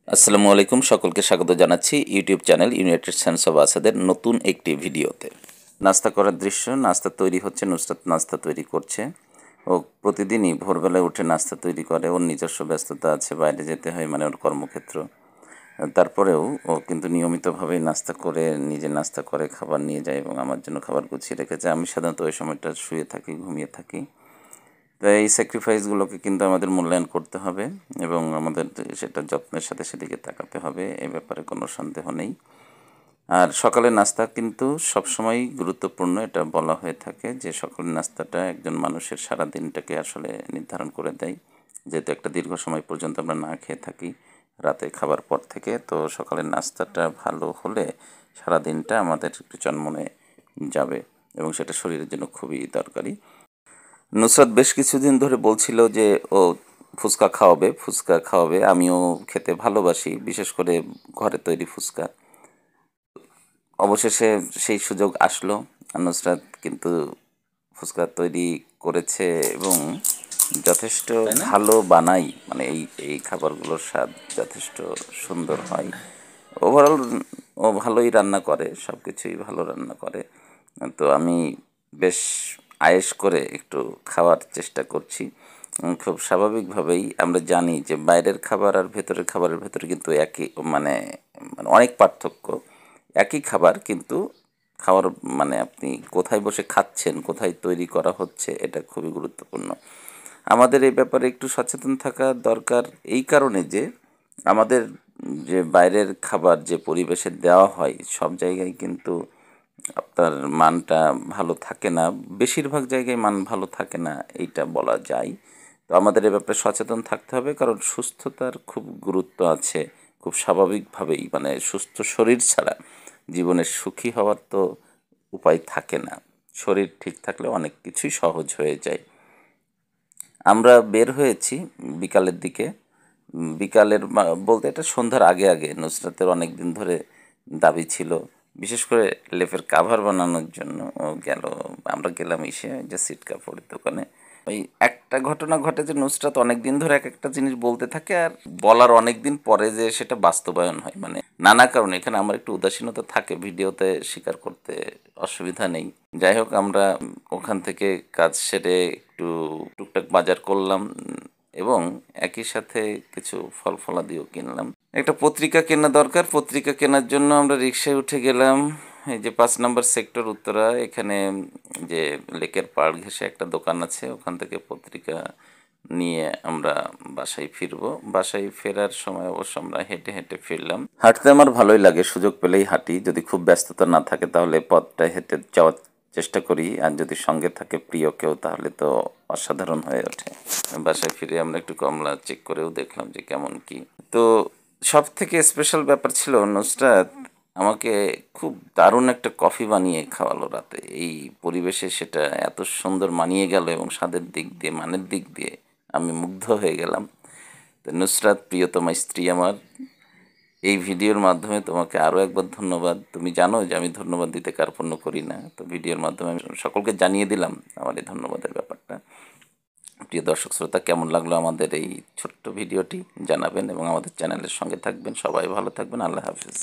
আসসালামু আলাইকুম, সকলকে স্বাগত জানাচ্ছি YouTube channel United Sense of আসাদের নতুন একটি ভিডিওতে। নাস্তা করার দৃশ্য, নাস্তা তৈরি হচ্ছে, নুসরাত নাস্তা তৈরি করছে। ও প্রতিদিনই ভোরবেলায় উঠে নাস্তা তৈরি করে। ওর নিজস্ব ব্যস্ততা আছে, বাইরে যেতে হয়, মানে ওর কর্মক্ষেত্র। তারপরেও ও কিন্তু নিয়মিতভাবেই নাস্তা করে, নিজে নাস্তা করে খাবার নিয়ে যায় এবং আমার জন্য খাবার গুছিয়ে রেখেছে। আমি সাধারণত ওই সময়টা শুয়ে থাকি, ঘুমিয়ে থাকি। তো এই স্যাক্রিফাইসগুলোকে কিন্তু আমাদের মূল্যায়ন করতে হবে এবং আমাদের সেটা যত্নের সাথে সেদিকে তাকাতে হবে, এ ব্যাপারে কোনো সন্দেহ নেই। আর সকালের নাস্তা কিন্তু সবসময়ই গুরুত্বপূর্ণ। এটা বলা হয়ে থাকে যে সকালের নাস্তাটা একজন মানুষের সারা দিনটাকে আসলে নির্ধারণ করে দেয়। যেহেতু একটা দীর্ঘ সময় পর্যন্ত আমরা না খেয়ে থাকি রাতে খাবার পর থেকে, তো সকালের নাস্তাটা ভালো হলে সারা দিনটা আমাদের চনমনে যাবে এবং সেটা শরীরের জন্য খুবই দরকারি। নুসরাত বেশ কিছুদিন ধরে বলছিল যে ও ফুচকা খাওয়াবে, ফুচকা খাওয়াবে। আমিও খেতে ভালোবাসি, বিশেষ করে ঘরে তৈরি ফুচকা। অবশেষে সেই সুযোগ আসলো। নুসরাত কিন্তু ফুচকা তৈরি করেছে এবং যথেষ্ট ভালো বানাই, মানে এই এই খাবারগুলোর স্বাদ যথেষ্ট সুন্দর হয়। ওভারঅল ও ভালোই রান্না করে, সব কিছুই ভালো রান্না করে। তো আমি বেশ আয়েশ করে একটু খাওয়ার চেষ্টা করছি। খুব স্বাভাবিকভাবেই আমরা জানি যে বাইরের খাবার আর ভেতরের খাবারের ভেতরে কিন্তু একই, মানে মানে অনেক পার্থক্য। একই খাবার কিন্তু খাওয়ার, মানে আপনি কোথায় বসে খাচ্ছেন, কোথায় তৈরি করা হচ্ছে, এটা খুবই গুরুত্বপূর্ণ। আমাদের এই ব্যাপারে একটু সচেতন থাকা দরকার, এই কারণে যে আমাদের যে বাইরের খাবার যে পরিবেশে দেওয়া হয়, সব জায়গায় কিন্তু আপনার মানটা ভালো থাকে না। বেশিরভাগ জায়গায় মান ভালো থাকে না, এইটা বলা যায়। তো আমাদের এ ব্যাপারে সচেতন থাকতে হবে, কারণ সুস্থতার খুব গুরুত্ব আছে। খুব স্বাভাবিকভাবেই, মানে সুস্থ শরীর ছাড়া জীবনে সুখী হওয়ার তো উপায় থাকে না। শরীর ঠিক থাকলে অনেক কিছুই সহজ হয়ে যায়। আমরা বের হয়েছি বিকালের দিকে। বিকালের বলতে এটা সন্ধ্যার আগে আগে। নুসরাতের অনেক দিন ধরে দাবি ছিল, বিশেষ করে লেপের কাভার বানানোর জন্য। ও গেল, আমরা গেলাম এসে যে সিট কাপড়ের দোকানে। ওই একটা ঘটনা ঘটে যে নুসরাত অনেক দিন ধরে এক একটা জিনিস বলতে থাকে, আর বলার অনেক দিন পরে যে সেটা বাস্তবায়ন হয়, মানে নানা কারণে। এখানে আমার একটু উদাসীনতা থাকে, ভিডিওতে স্বীকার করতে অসুবিধা নেই। যাই হোক, আমরা ওখান থেকে কাজ সেরে একটু টুকটাক বাজার করলাম এবং একই সাথে কিছু ফল ফলাদিও কিনলাম। একটা পত্রিকা কেনা দরকার। পত্রিকা কেনার জন্য আমরা রিক্সায় উঠে গেলাম। এই যে 5 নম্বর সেক্টর উত্তরা, এখানে যে লেকের পাড় ঘেঁষে একটা দোকান আছে, ওখান থেকে পত্রিকা নিয়ে আমরা বাসায় ফিরবো। বাসায় ফেরার সময় অবশ্য আমরা হেঁটে হেঁটে ফিরলাম। হাঁটতে আমার ভালোই লাগে, সুযোগ পেলেই হাঁটি। যদি খুব ব্যস্ততা না থাকে তাহলে পথটা হেঁটে যাওয়ার চেষ্টা করি, আর যদি সঙ্গে থাকে প্রিয় কেউ তাহলে তো অসাধারণ হয়ে ওঠে। বাসায় ফিরে আমরা একটু কমলা চেক করেও দেখলাম যে কেমন কি। তো সব থেকে স্পেশাল ব্যাপার ছিল, নুসরাত আমাকে খুব দারুণ একটা কফি বানিয়ে খাওয়ালো রাতে। এই পরিবেশে সেটা এত সুন্দর মানিয়ে গেল এবং স্বাদের দিক দিয়ে, মানের দিক দিয়ে আমি মুগ্ধ হয়ে গেলাম। তো নুসরাত, প্রিয়তমা স্ত্রী আমার, এই ভিডিওর মাধ্যমে তোমাকে আরও একবার ধন্যবাদ। তুমি জানো যে আমি ধন্যবাদ দিতে কার্পণ্য করি না, তো ভিডিওর মাধ্যমে আমি সকলকে জানিয়ে দিলাম আমার এই ধন্যবাদের ব্যাপারটা। প্রিয় দর্শক শ্রোতা, কেমন লাগলো আমাদের এই ছোট্ট ভিডিওটি জানাবেন এবং আমাদের চ্যানেলের সঙ্গে থাকবেন। সবাই ভালো থাকবেন। আল্লাহ হাফিজ।